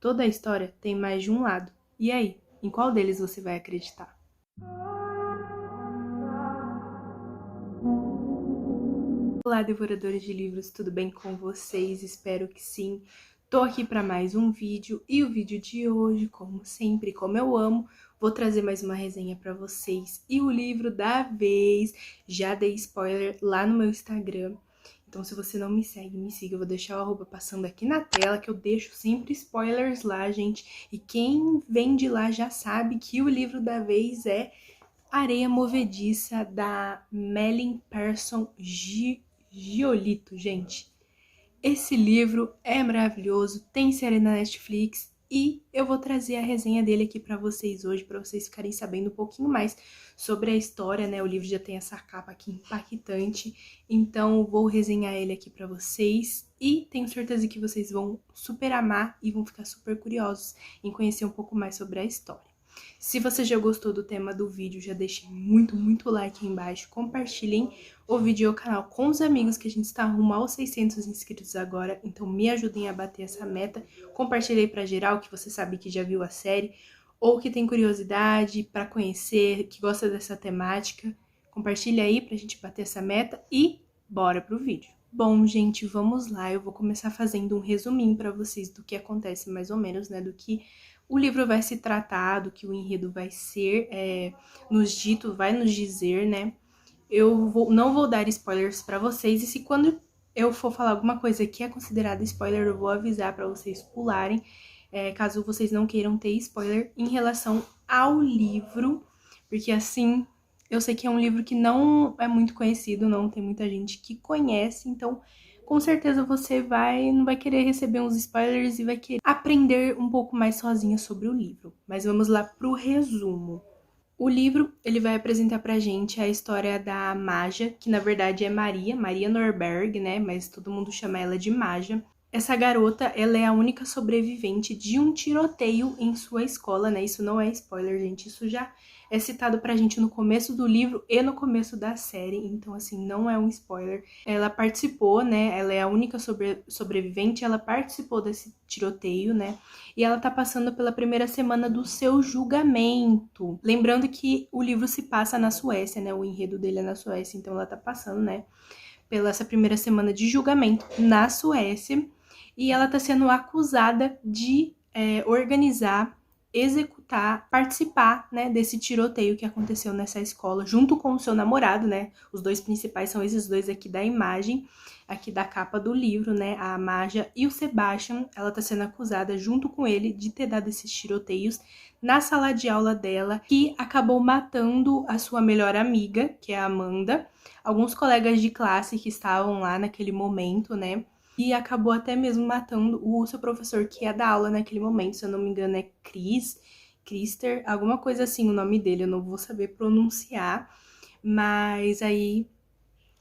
Toda a história tem mais de um lado. E aí, em qual deles você vai acreditar? Olá, devoradores de livros, tudo bem com vocês? Espero que sim. Tô aqui para mais um vídeo e o vídeo de hoje, como sempre, como eu amo, vou trazer mais uma resenha para vocês. E o livro da vez, já dei spoiler lá no meu Instagram. Então, se você não me segue, me siga. Eu vou deixar o arroba passando aqui na tela, que eu deixo sempre spoilers lá, gente. E quem vem de lá já sabe que o livro da vez é Areia Movediça, da Mellin Pearson Giolito, gente. Esse livro é maravilhoso, tem série na Netflix e eu vou trazer a resenha dele aqui pra vocês hoje, pra vocês ficarem sabendo um pouquinho mais sobre a história, né? O livro já tem essa capa aqui impactante, então vou resenhar ele aqui pra vocês e tenho certeza que vocês vão super amar e vão ficar super curiosos em conhecer um pouco mais sobre a história. Se você já gostou do tema do vídeo, já deixem muito like aí embaixo, compartilhem o vídeo e o canal com os amigos, que a gente está rumo aos 600 inscritos agora, então me ajudem a bater essa meta. Compartilhei para geral, que você sabe que já viu a série, ou que tem curiosidade para conhecer, que gosta dessa temática. Compartilha aí pra gente bater essa meta e bora pro vídeo. Bom, gente, vamos lá. Eu vou começar fazendo um resuminho para vocês do que acontece mais ou menos, né, do que o livro vai se tratar, do que o enredo vai ser, vai nos dizer, né? Não vou dar spoilers pra vocês, e se quando eu for falar alguma coisa que é considerada spoiler, eu vou avisar pra vocês pularem, caso vocês não queiram ter spoiler em relação ao livro, porque assim, eu sei que é um livro que não é muito conhecido, não tem muita gente que conhece, então com certeza você não vai querer receber uns spoilers e vai querer aprender um pouco mais sozinha sobre o livro. Mas vamos lá pro resumo. O livro, ele vai apresentar pra gente a história da Maja, que na verdade é Maria Norberg, né? Mas todo mundo chama ela de Maja. Essa garota, ela é a única sobrevivente de um tiroteio em sua escola, né? Isso não é spoiler, gente. Isso já é citado pra gente no começo do livro e no começo da série. Então, assim, não é um spoiler. Ela participou, né? Ela é a única sobrevivente. Ela participou desse tiroteio, né? E ela tá passando pela primeira semana do seu julgamento. Lembrando que o livro se passa na Suécia, né? O enredo dele é na Suécia. Então, ela tá passando, né, pela essa primeira semana de julgamento na Suécia. E ela está sendo acusada de organizar, executar, participar, né, desse tiroteio que aconteceu nessa escola, junto com o seu namorado, né? Os dois principais são esses dois aqui da imagem, aqui da capa do livro, né? A Maja e o Sebastian. Ela está sendo acusada, junto com ele, de ter dado esses tiroteios na sala de aula dela, que acabou matando a sua melhor amiga, que é a Amanda, alguns colegas de classe que estavam lá naquele momento, né? E acabou até mesmo matando o seu professor que ia dar aula naquele momento, se eu não me engano é Krister, alguma coisa assim o nome dele, eu não vou saber pronunciar, mas aí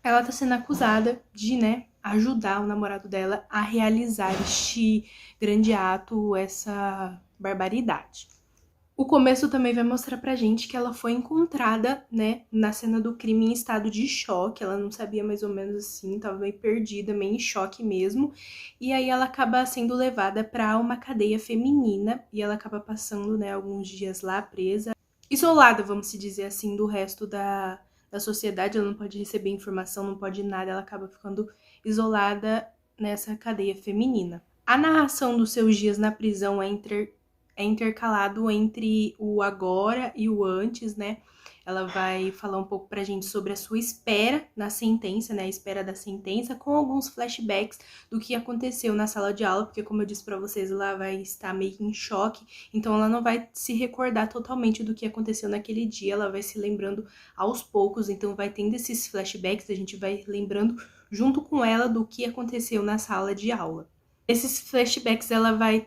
ela tá sendo acusada de, né, ajudar o namorado dela a realizar este grande ato, essa barbaridade. O começo também vai mostrar pra gente que ela foi encontrada, né, na cena do crime em estado de choque. Ela não sabia mais ou menos assim, tava meio perdida, meio em choque mesmo. E aí ela acaba sendo levada pra uma cadeia feminina e ela acaba passando, né, alguns dias lá presa, isolada, vamos se dizer assim, do resto da sociedade. Ela não pode receber informação, não pode nada, ela acaba ficando isolada nessa cadeia feminina. A narração dos seus dias na prisão é intercalado entre o agora e o antes, né? Ela vai falar um pouco pra gente sobre a sua espera na sentença, né? A espera da sentença, com alguns flashbacks do que aconteceu na sala de aula, porque como eu disse pra vocês, ela vai estar meio que em choque, então ela não vai se recordar totalmente do que aconteceu naquele dia, ela vai se lembrando aos poucos, então vai tendo esses flashbacks, a gente vai lembrando junto com ela do que aconteceu na sala de aula. Esses flashbacks ela vai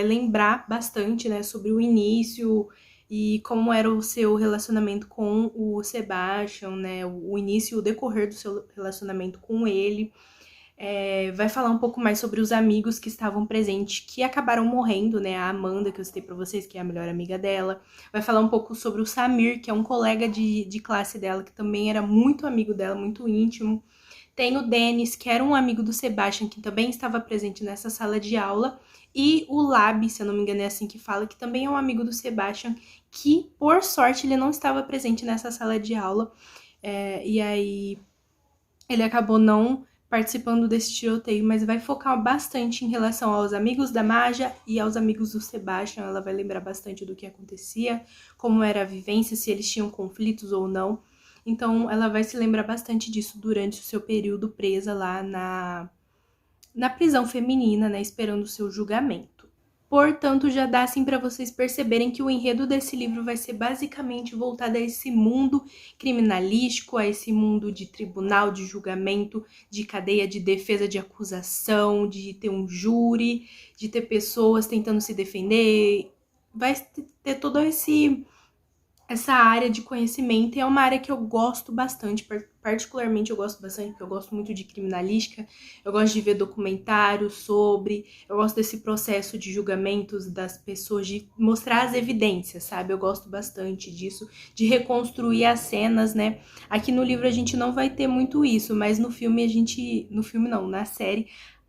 lembrar bastante, né, sobre o início e como era o seu relacionamento com o Sebastian, né, o início e o decorrer do seu relacionamento com ele. Vai falar um pouco mais sobre os amigos que estavam presentes, que acabaram morrendo, né, a Amanda, que eu citei pra vocês, que é a melhor amiga dela. Vai falar um pouco sobre o Samir, que é um colega de classe dela, que também era muito amigo dela, muito íntimo. Tem o Dennis, que era um amigo do Sebastian, que também estava presente nessa sala de aula. e o Lab, se eu não me engano é assim que fala, que também é um amigo do Sebastian, que por sorte ele não estava presente nessa sala de aula, e aí ele acabou não participando desse tiroteio, mas vai focar bastante em relação aos amigos da Maja e aos amigos do Sebastian. Ela vai lembrar bastante do que acontecia, como era a vivência, se eles tinham conflitos ou não. Então, ela vai se lembrar bastante disso durante o seu período presa lá na prisão feminina, né, esperando o seu julgamento. Portanto, já dá assim para vocês perceberem que o enredo desse livro vai ser basicamente voltado a esse mundo criminalístico, a esse mundo de tribunal, de julgamento, de cadeia de defesa, de acusação, de ter um júri, de ter pessoas tentando se defender. Vai ter todo essa área de conhecimento, e é uma área que eu gosto bastante, particularmente eu gosto bastante, porque eu gosto muito de criminalística, eu gosto de ver documentários sobre, eu gosto desse processo de julgamentos das pessoas, de mostrar as evidências, sabe? Eu gosto bastante disso, de reconstruir as cenas, né? Aqui no livro a gente não vai ter muito isso, mas no filme na série,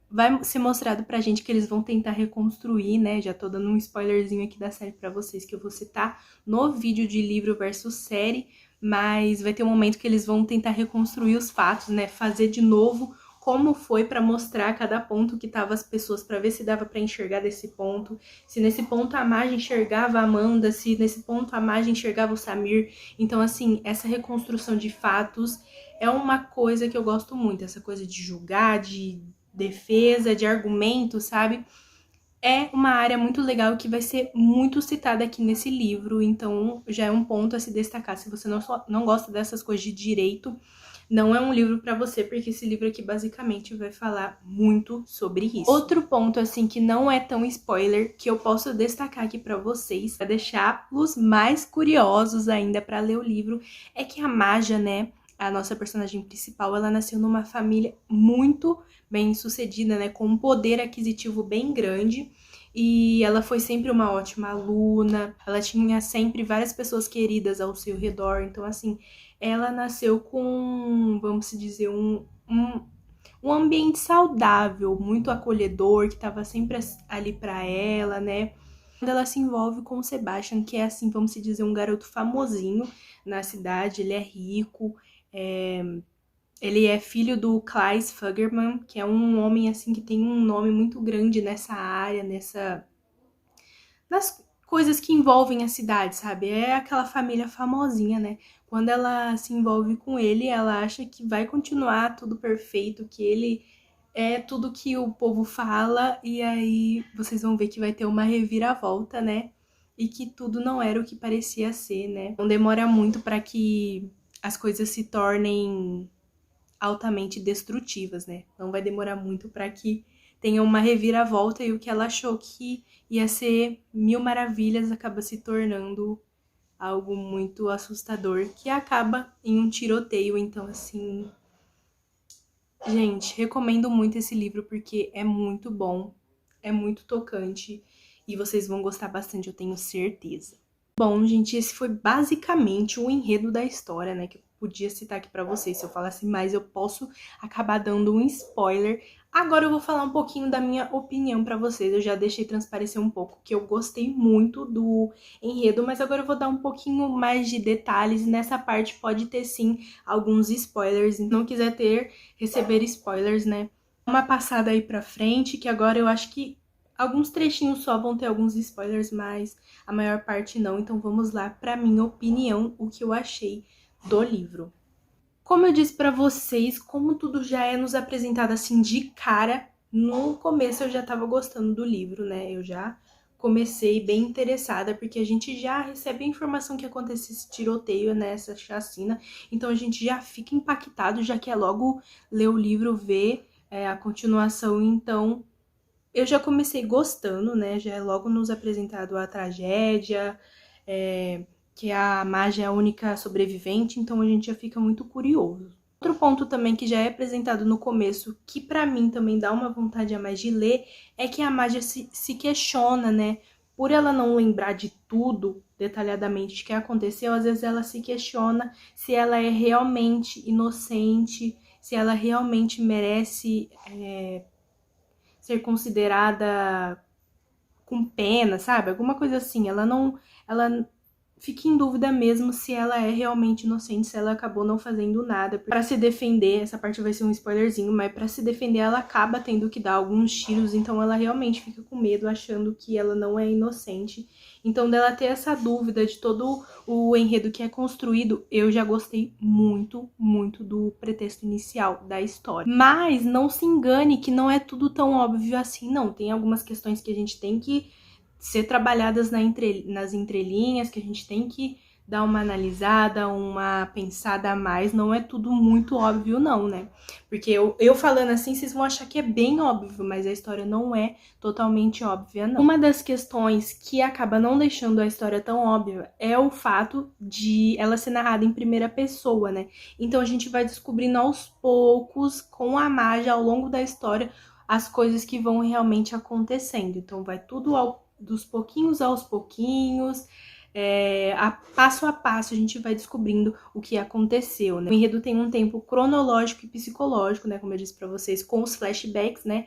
vai ser mostrado pra gente que eles vão tentar reconstruir, né? Já tô dando um spoilerzinho aqui da série pra vocês, que eu vou citar no vídeo de livro versus série, mas vai ter um momento que eles vão tentar reconstruir os fatos, né? Fazer de novo como foi pra mostrar cada ponto que tava as pessoas, pra ver se dava pra enxergar desse ponto, se nesse ponto a Maja enxergava a Amanda, se nesse ponto a Maja enxergava o Samir. Então, assim, essa reconstrução de fatos é uma coisa que eu gosto muito, essa coisa de julgar, de defesa, de argumento, sabe? É uma área muito legal que vai ser muito citada aqui nesse livro, então já é um ponto a se destacar. Se você não gosta dessas coisas de direito, não é um livro pra você, porque esse livro aqui basicamente vai falar muito sobre isso. Outro ponto, assim, que não é tão spoiler, que eu posso destacar aqui pra vocês, pra deixar-los mais curiosos ainda pra ler o livro, é que a Maja, né, a nossa personagem principal, ela nasceu numa família muito bem sucedida, né, com um poder aquisitivo bem grande, e ela foi sempre uma ótima aluna, ela tinha sempre várias pessoas queridas ao seu redor, então assim, ela nasceu com, vamos dizer, um ambiente saudável, muito acolhedor, que estava sempre ali para ela, né? Quando ela se envolve com o Sebastian, que é assim, vamos dizer, um garoto famosinho na cidade, ele é rico, ele é filho do Klaes Fagerman, que é um homem assim que tem um nome muito grande nessa área, nas coisas que envolvem a cidade, sabe? É aquela família famosinha, né? Quando ela se envolve com ele, ela acha que vai continuar tudo perfeito, que ele é tudo que o povo fala, e aí vocês vão ver que vai ter uma reviravolta, né? E que tudo não era o que parecia ser, né? Não demora muito para que as coisas se tornem altamente destrutivas, né? Não vai demorar muito para que tenha uma reviravolta, e o que ela achou que ia ser mil maravilhas acaba se tornando algo muito assustador, que acaba em um tiroteio. Então, assim, gente, recomendo muito esse livro porque é muito bom, é muito tocante e vocês vão gostar bastante, eu tenho certeza. Bom, gente, esse foi basicamente o enredo da história, né, que eu podia citar aqui pra vocês. Se eu falasse mais, eu posso acabar dando um spoiler. Agora eu vou falar um pouquinho da minha opinião pra vocês. Eu já deixei transparecer um pouco que eu gostei muito do enredo, mas agora eu vou dar um pouquinho mais de detalhes. E nessa parte pode ter, sim, alguns spoilers. Se não quiser receber spoilers, né, uma passada aí pra frente, que agora eu acho que alguns trechinhos só vão ter alguns spoilers, mas a maior parte não. Então vamos lá para minha opinião, o que eu achei do livro. Como eu disse para vocês, como tudo já é nos apresentado assim de cara, no começo eu já estava gostando do livro, né? Eu já comecei bem interessada, porque a gente já recebe a informação que acontece esse tiroteio, né, essa chacina, então a gente já fica impactado, já quer logo ler o livro, ver a continuação. Então eu já comecei gostando, né? Já é logo nos apresentado a tragédia, que a Maja é a única sobrevivente, então a gente já fica muito curioso. Outro ponto também que já é apresentado no começo, que pra mim também dá uma vontade a mais de ler, é que a Maja se questiona, né? Por ela não lembrar de tudo detalhadamente que aconteceu, às vezes ela se questiona se ela é realmente inocente, se ela realmente merece ser considerada com pena, sabe? Alguma coisa assim. Ela fica em dúvida mesmo se ela é realmente inocente, se ela acabou não fazendo nada. Pra se defender, essa parte vai ser um spoilerzinho, mas pra se defender ela acaba tendo que dar alguns tiros, então ela realmente fica com medo, achando que ela não é inocente. Então dela ter essa dúvida de todo o enredo que é construído, eu já gostei muito, muito do pretexto inicial da história. Mas não se engane que não é tudo tão óbvio assim, não. Tem algumas questões que a gente tem que ser trabalhadas nas entrelinhas, que a gente tem que dar uma analisada, uma pensada a mais. Não é tudo muito óbvio não, né? Porque eu falando assim, vocês vão achar que é bem óbvio, mas a história não é totalmente óbvia, não. Uma das questões que acaba não deixando a história tão óbvia é o fato de ela ser narrada em primeira pessoa, né? Então a gente vai descobrindo aos poucos, com a Maja, ao longo da história, as coisas que vão realmente acontecendo. Então vai tudo dos pouquinhos aos pouquinhos, passo a passo a gente vai descobrindo o que aconteceu, né? O enredo tem um tempo cronológico e psicológico, né? Como eu disse pra vocês, com os flashbacks, né?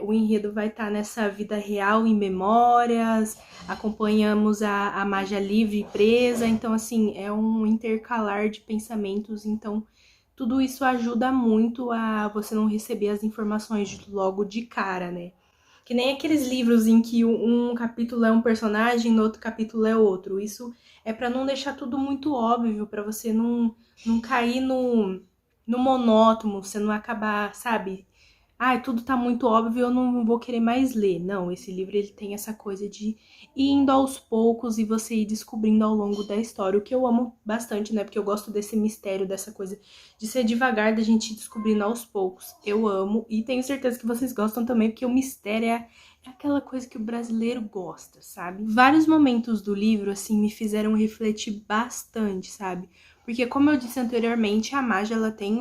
O enredo vai estar nessa vida real em memórias, acompanhamos a Maja livre e presa, então assim, é um intercalar de pensamentos, então tudo isso ajuda muito a você não receber as informações logo de cara, né? Que nem aqueles livros em que um capítulo é um personagem, no outro capítulo é outro. Isso é pra não deixar tudo muito óbvio, pra você não cair no monótono, você não acabar, sabe? Tudo tá muito óbvio, eu não vou querer mais ler. Não, esse livro ele tem essa coisa de ir indo aos poucos e você ir descobrindo ao longo da história, o que eu amo bastante, né? Porque eu gosto desse mistério, dessa coisa de ser devagar, da gente ir descobrindo aos poucos. Eu amo e tenho certeza que vocês gostam também, porque o mistério é aquela coisa que o brasileiro gosta, sabe? Vários momentos do livro, assim, me fizeram refletir bastante, sabe? Porque, como eu disse anteriormente, a Maja, ela tem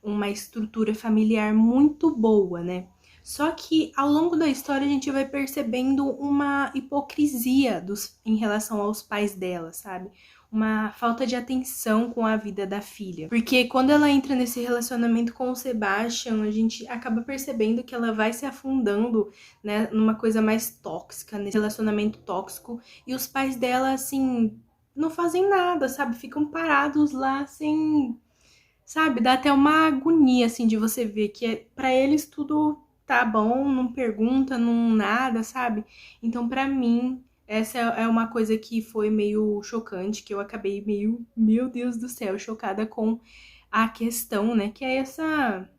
uma estrutura familiar muito boa, né? Só que ao longo da história a gente vai percebendo uma hipocrisia em relação aos pais dela, sabe? Uma falta de atenção com a vida da filha. Porque quando ela entra nesse relacionamento com o Sebastian, a gente acaba percebendo que ela vai se afundando, né, numa coisa mais tóxica, nesse relacionamento tóxico. E os pais dela, assim, não fazem nada, sabe? Ficam parados lá sem... Sabe, dá até uma agonia, assim, de você ver que pra eles tudo tá bom, não pergunta, não nada, sabe? Então, pra mim, essa é uma coisa que foi meio chocante, que eu acabei meio, meu Deus do céu, chocada com a questão, né? Que é essa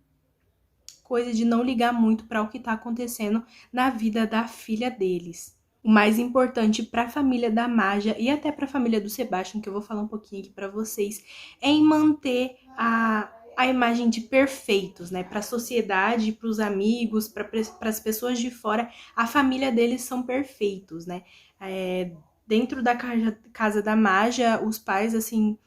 coisa de não ligar muito pra o que tá acontecendo na vida da filha deles. O mais importante para a família da Maja e até para a família do Sebastian, que eu vou falar um pouquinho aqui para vocês, é em manter a imagem de perfeitos, né? Para a sociedade, para os amigos, para as pessoas de fora, a família deles são perfeitos, né? Dentro da casa da Maja, os pais, assim,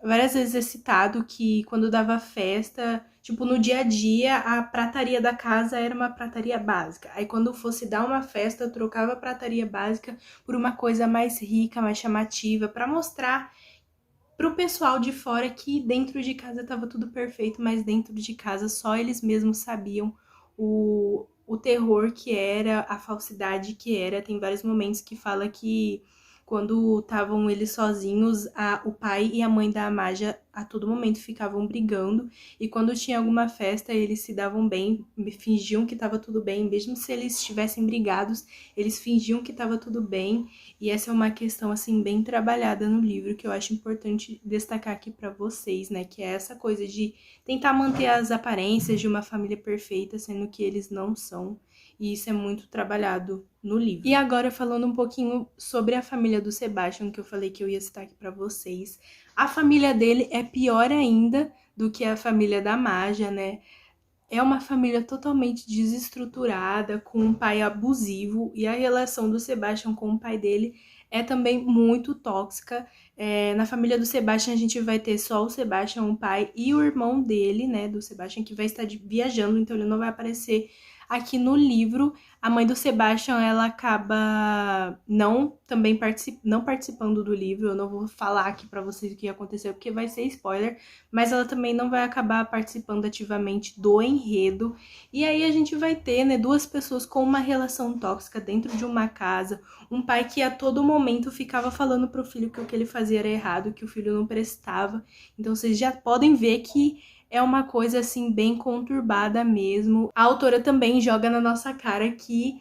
várias vezes é citado que quando dava festa, tipo, no dia a dia, a prataria da casa era uma prataria básica. Aí quando fosse dar uma festa, trocava a prataria básica por uma coisa mais rica, mais chamativa, pra mostrar pro pessoal de fora que dentro de casa tava tudo perfeito, mas dentro de casa só eles mesmos sabiam o terror que era, a falsidade que era. Tem vários momentos que fala que quando estavam eles sozinhos, o pai e a mãe da Maja a todo momento ficavam brigando, e quando tinha alguma festa eles se davam bem, fingiam que estava tudo bem, mesmo se eles estivessem brigados, eles fingiam que estava tudo bem. E essa é uma questão assim bem trabalhada no livro, que eu acho importante destacar aqui para vocês, né, que é essa coisa de tentar manter as aparências de uma família perfeita, sendo que eles não são. E isso é muito trabalhado no livro. E agora, falando um pouquinho sobre a família do Sebastian, que eu falei que eu ia citar aqui pra vocês. A família dele é pior ainda do que a família da Maja, né? É uma família totalmente desestruturada, com um pai abusivo, e a relação do Sebastian com o pai dele é também muito tóxica. Na família do Sebastian a gente vai ter só o Sebastian, o pai, e o irmão dele, né, do Sebastian, que vai estar viajando, então ele não vai aparecer aqui no livro. A mãe do Sebastian, ela acaba não participando do livro. Eu não vou falar aqui pra vocês o que aconteceu, porque vai ser spoiler, mas ela também não vai acabar participando ativamente do enredo. E aí a gente vai ter, né, duas pessoas com uma relação tóxica dentro de uma casa, um pai que a todo momento ficava falando pro filho que o que ele fazia era errado, que o filho não prestava. Então vocês já podem ver que é uma coisa, assim, bem conturbada mesmo. A autora também joga na nossa cara que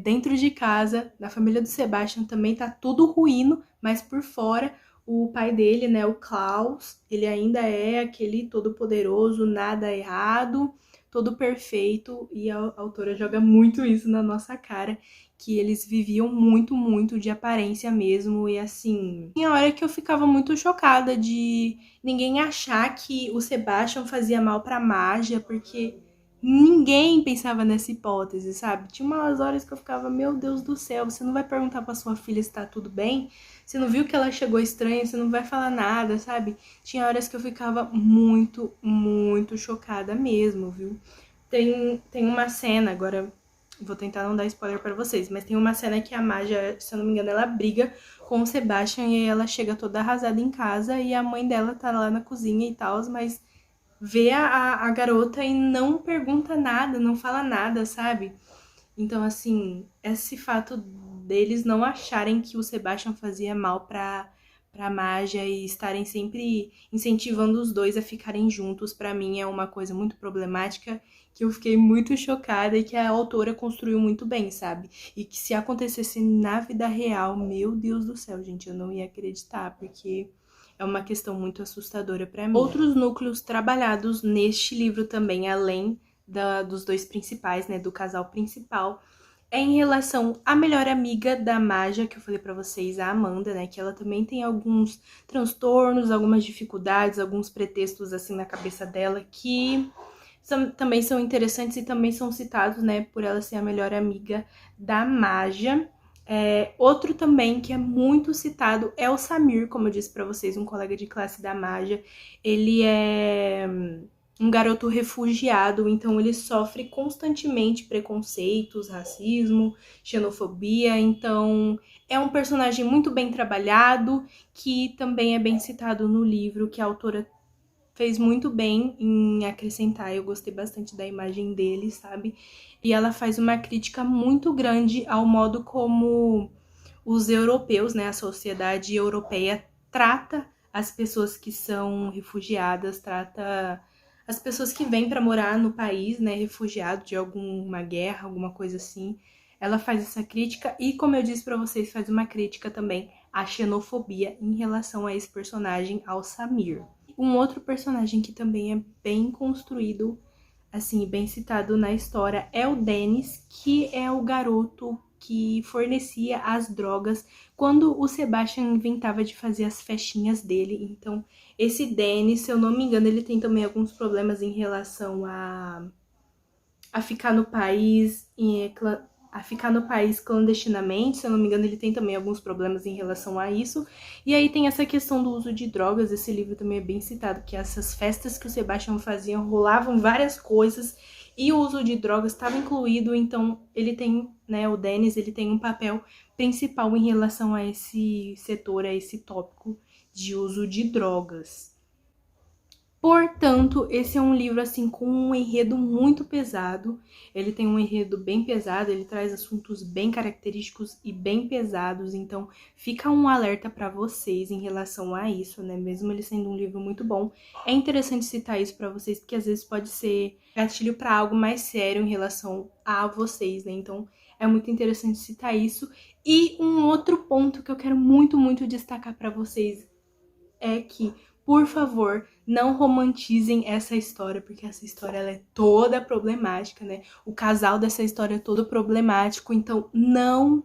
dentro de casa, na família do Sebastian, também tá tudo ruíno, mas por fora, o pai dele, né, o Klaus, ele ainda é aquele todo-poderoso, nada errado, todo perfeito, e a autora joga muito isso na nossa cara, que eles viviam muito, muito de aparência mesmo, e assim, tinha hora que eu ficava muito chocada de ninguém achar que o Sebastian fazia mal pra Maja, porque ninguém pensava nessa hipótese, sabe? Tinha umas horas que eu ficava, meu Deus do céu, você não vai perguntar pra sua filha se tá tudo bem? Você não viu que ela chegou estranha, você não vai falar nada, sabe? Tinha horas que eu ficava muito, muito chocada mesmo, viu? Tem uma cena, agora vou tentar não dar spoiler pra vocês, mas tem uma cena que a Maja, se eu não me engano, ela briga com o Sebastian e aí ela chega toda arrasada em casa e a mãe dela tá lá na cozinha e tal, mas vê a garota e não pergunta nada, não fala nada, sabe? Então, assim, esse fato deles não acharem que o Sebastian fazia mal pra Maja e estarem sempre incentivando os dois a ficarem juntos, pra mim é uma coisa muito problemática, que eu fiquei muito chocada e que a autora construiu muito bem, sabe? E que se acontecesse na vida real, meu Deus do céu, gente, eu não ia acreditar, porque é uma questão muito assustadora pra mim. Outros núcleos trabalhados neste livro também, além dos dois principais, né, do casal principal, é em relação à melhor amiga da Maja, que eu falei pra vocês, a Amanda, né, que ela também tem alguns transtornos, algumas dificuldades, alguns pretextos assim na cabeça dela que também são interessantes e também são citados, né, por ela ser a melhor amiga da Maja. Outro também que é muito citado é o Samir, como eu disse pra vocês, um colega de classe da Maja. Ele é um garoto refugiado, então ele sofre constantemente preconceitos, racismo, xenofobia, então é um personagem muito bem trabalhado, que também é bem citado no livro, que a autora fez muito bem em acrescentar. Eu gostei bastante da imagem dele, sabe? E ela faz uma crítica muito grande ao modo como os europeus, né, a sociedade europeia trata as pessoas que são refugiadas, trata as pessoas que vêm para morar no país, né, refugiado de alguma guerra, alguma coisa assim. Ela faz essa crítica e, como eu disse para vocês, faz uma crítica também à xenofobia em relação a esse personagem, ao Samir. Um outro personagem que também é bem construído, assim, bem citado na história, é o Dennis, que é o garoto que fornecia as drogas quando o Sebastian inventava de fazer as festinhas dele. Então, esse Dennis, se eu não me engano, ele tem também alguns problemas em relação a ficar no país, a ficar no país clandestinamente. Se eu não me engano, ele tem também alguns problemas em relação a isso. E aí tem essa questão do uso de drogas. Esse livro também é bem citado, que essas festas que o Sebastian fazia rolavam várias coisas e o uso de drogas estava incluído. Então ele tem, né, o Dennis, ele tem um papel principal em relação a esse setor, a esse tópico de uso de drogas. Portanto, esse é um livro, assim, com um enredo muito pesado. Ele tem um enredo bem pesado, ele traz assuntos bem característicos e bem pesados. Então, fica um alerta para vocês em relação a isso, né? Mesmo ele sendo um livro muito bom, é interessante citar isso para vocês, porque às vezes pode ser gatilho para algo mais sério em relação a vocês, né? Então, é muito interessante citar isso. E um outro ponto que eu quero muito, muito destacar para vocês é que, por favor, não romantizem essa história, porque essa história ela é toda problemática, né? O casal dessa história é todo problemático, então não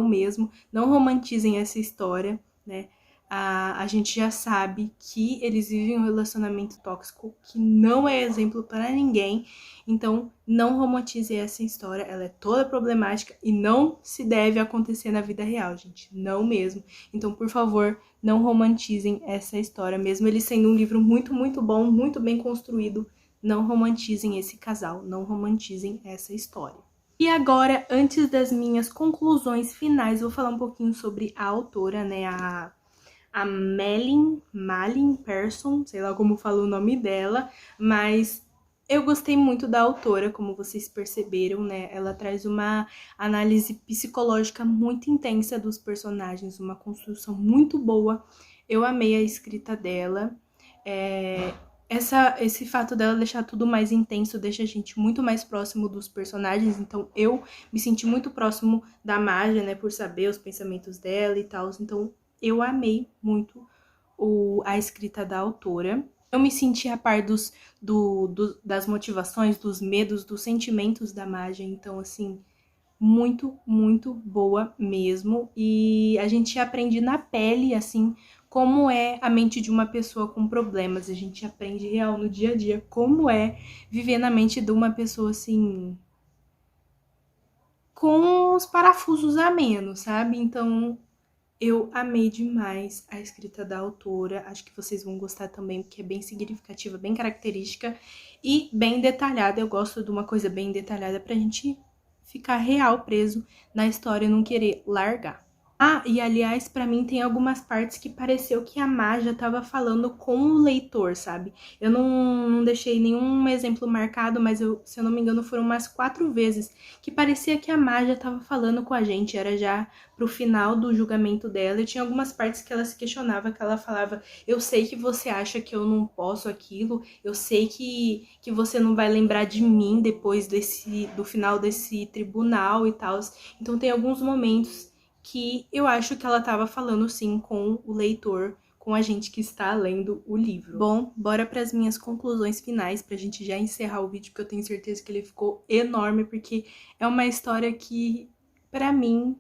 mesmo. Não romantizem essa história, né? A gente já sabe que eles vivem um relacionamento tóxico que não é exemplo para ninguém, então não romantize essa história, ela é toda problemática e não se deve acontecer na vida real, gente, não mesmo. Então, por favor, não romantizem essa história, mesmo ele sendo um livro muito, muito bom, muito bem construído, não romantizem esse casal, não romantizem essa história. E agora, antes das minhas conclusões finais, vou falar um pouquinho sobre a autora, né, a Malin Pearson, sei lá como falo o nome dela, mas eu gostei muito da autora, como vocês perceberam, né? Ela traz uma análise psicológica muito intensa dos personagens, uma construção muito boa. Eu amei a escrita dela. Esse fato dela deixar tudo mais intenso deixa a gente muito mais próximo dos personagens, então eu me senti muito próximo da Maja, né, por saber os pensamentos dela e tal, então eu amei muito a escrita da autora. Eu me senti a par das motivações, dos medos, dos sentimentos da Maja, então assim, muito, muito boa mesmo. E a gente aprende na pele, assim, como é a mente de uma pessoa com problemas. A gente aprende real no dia a dia como é viver na mente de uma pessoa, assim, com os parafusos a menos, sabe? Então, eu amei demais a escrita da autora. Acho que vocês vão gostar também, porque é bem significativa, bem característica e bem detalhada. Eu gosto de uma coisa bem detalhada pra gente ficar real preso na história e não querer largar. Ah, e aliás, pra mim tem algumas partes que pareceu que a Maja tava falando com o leitor, sabe? Eu não deixei nenhum exemplo marcado, mas se eu não me engano foram umas 4 vezes que parecia que a Maja tava falando com a gente, era já pro final do julgamento dela, e tinha algumas partes que ela se questionava, que ela falava, eu sei que você acha que eu não posso aquilo, eu sei que você não vai lembrar de mim depois do final desse tribunal e tal. Então tem alguns momentos que eu acho que ela estava falando sim com o leitor, com a gente que está lendo o livro. Bom, bora para as minhas conclusões finais, pra gente já encerrar o vídeo, porque eu tenho certeza que ele ficou enorme, porque é uma história que, pra mim,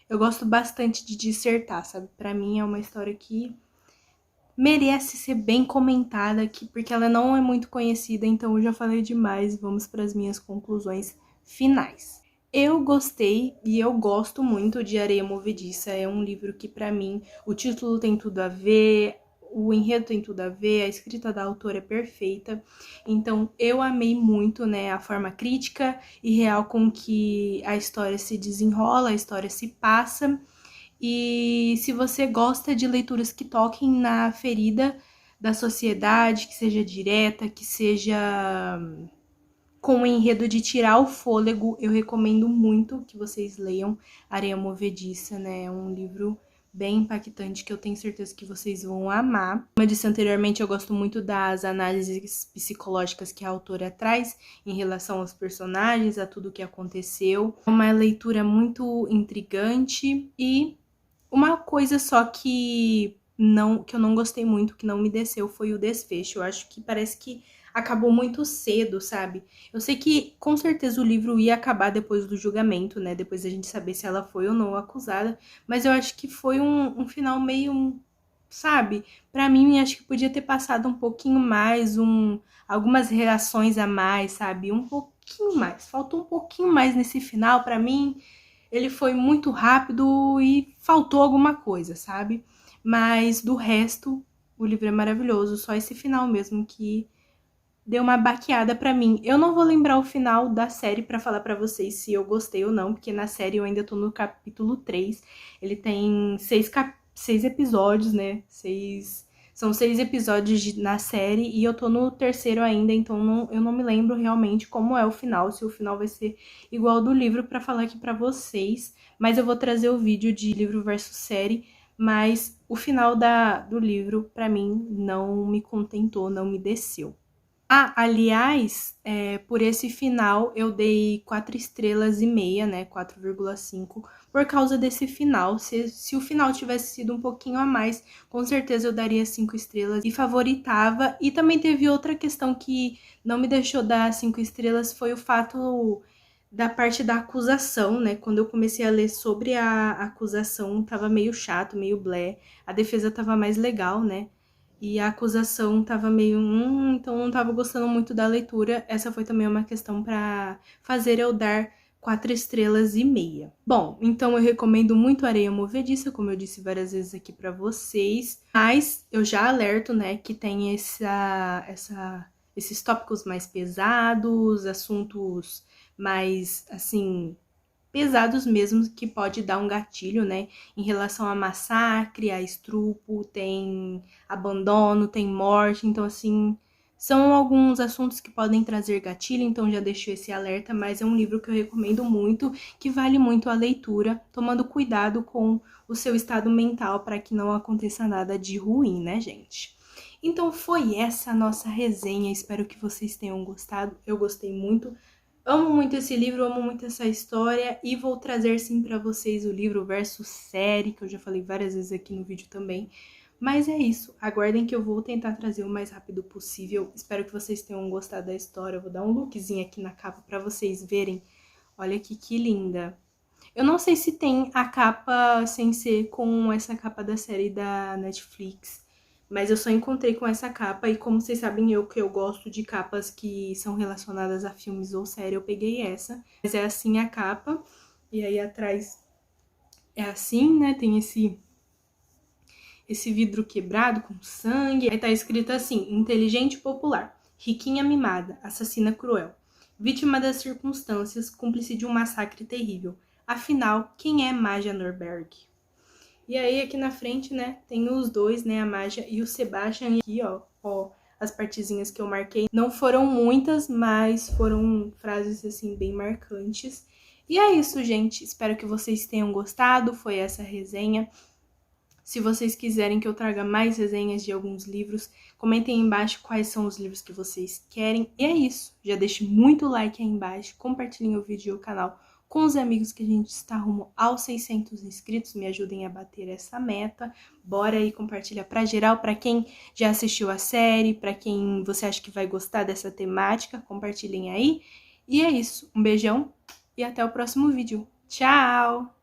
eu gosto bastante de dissertar, sabe? Pra mim é uma história que merece ser bem comentada aqui, porque ela não é muito conhecida, então eu já falei demais, vamos para as minhas conclusões finais. Eu gostei e eu gosto muito de Areia Movediça, é um livro que pra mim o título tem tudo a ver, o enredo tem tudo a ver, a escrita da autora é perfeita, então eu amei muito, né, a forma crítica e real com que a história se desenrola, a história se passa. E se você gosta de leituras que toquem na ferida da sociedade, que seja direta, que seja com o enredo de tirar o fôlego, eu recomendo muito que vocês leiam Areia Movediça, né? É um livro bem impactante que eu tenho certeza que vocês vão amar. Como eu disse anteriormente, eu gosto muito das análises psicológicas que a autora traz em relação aos personagens, a tudo o que aconteceu. É uma leitura muito intrigante e uma coisa só que eu não gostei muito, que não me desceu, foi o desfecho. Eu acho que parece que acabou muito cedo, sabe? Eu sei que com certeza o livro ia acabar depois do julgamento, né? Depois da gente saber se ela foi ou não acusada. Mas eu acho que foi um final meio, sabe? Pra mim, acho que podia ter passado um pouquinho mais, algumas reações a mais, sabe? Um pouquinho mais. Faltou um pouquinho mais nesse final, pra mim ele foi muito rápido e faltou alguma coisa, sabe? Mas do resto, o livro é maravilhoso, só esse final mesmo que deu uma baqueada pra mim. Eu não vou lembrar o final da série pra falar pra vocês se eu gostei ou não, porque na série eu ainda tô no capítulo 3. Ele tem 6 episódios, né? São 6 episódios na série e eu tô no terceiro ainda, então eu não me lembro realmente como é o final, se o final vai ser igual ao do livro pra falar aqui pra vocês. Mas eu vou trazer o vídeo de livro versus série, mas o final do livro, pra mim, não me contentou, não me desceu. Ah, aliás, por esse final eu dei 4 estrelas e meia, né, 4,5, por causa desse final. Se o final tivesse sido um pouquinho a mais, com certeza eu daria 5 estrelas e favoritava. E também teve outra questão que não me deixou dar 5 estrelas, foi o fato da parte da acusação, né, quando eu comecei a ler sobre a acusação, tava meio chato, meio blé, a defesa tava mais legal, né, e a acusação tava meio, então não tava gostando muito da leitura. Essa foi também uma questão pra fazer eu dar 4 estrelas e meia. Bom, então eu recomendo muito Areia Movediça, como eu disse várias vezes aqui pra vocês. Mas eu já alerto, né, que tem esses tópicos mais pesados, assuntos mais, assim, pesados mesmo, que pode dar um gatilho, né, em relação a massacre, a estupro, tem abandono, tem morte, então assim, são alguns assuntos que podem trazer gatilho, então já deixo esse alerta, mas é um livro que eu recomendo muito, que vale muito a leitura, tomando cuidado com o seu estado mental para que não aconteça nada de ruim, né, gente? Então foi essa a nossa resenha, espero que vocês tenham gostado, eu gostei muito. Amo muito esse livro, amo muito essa história e vou trazer sim para vocês o livro versus série, que eu já falei várias vezes aqui no vídeo também. Mas é isso, aguardem que eu vou tentar trazer o mais rápido possível. Espero que vocês tenham gostado da história. Eu vou dar um lookzinho aqui na capa para vocês verem. Olha aqui que linda. Eu não sei se tem a capa sem ser com essa capa da série da Netflix, mas eu só encontrei com essa capa e como vocês sabem eu gosto de capas que são relacionadas a filmes ou série, eu peguei essa. Mas é assim a capa, e aí atrás é assim, né, tem esse vidro quebrado com sangue. Aí tá escrito assim, inteligente e popular, riquinha mimada, assassina cruel, vítima das circunstâncias, cúmplice de um massacre terrível. Afinal, quem é Maja Norberg? E aí, aqui na frente, né, tem os dois, né, a Maja e o Sebastian. E aqui, ó, as partezinhas que eu marquei. Não foram muitas, mas foram frases, assim, bem marcantes. E é isso, gente. Espero que vocês tenham gostado. Foi essa resenha. Se vocês quiserem que eu traga mais resenhas de alguns livros, comentem aí embaixo quais são os livros que vocês querem. E é isso. Já deixe muito like aí embaixo, compartilhem o vídeo e o canal com os amigos, que a gente está rumo aos 600 inscritos, me ajudem a bater essa meta. Bora aí, compartilha pra geral, pra quem já assistiu a série, pra quem você acha que vai gostar dessa temática, compartilhem aí. E é isso, um beijão e até o próximo vídeo. Tchau!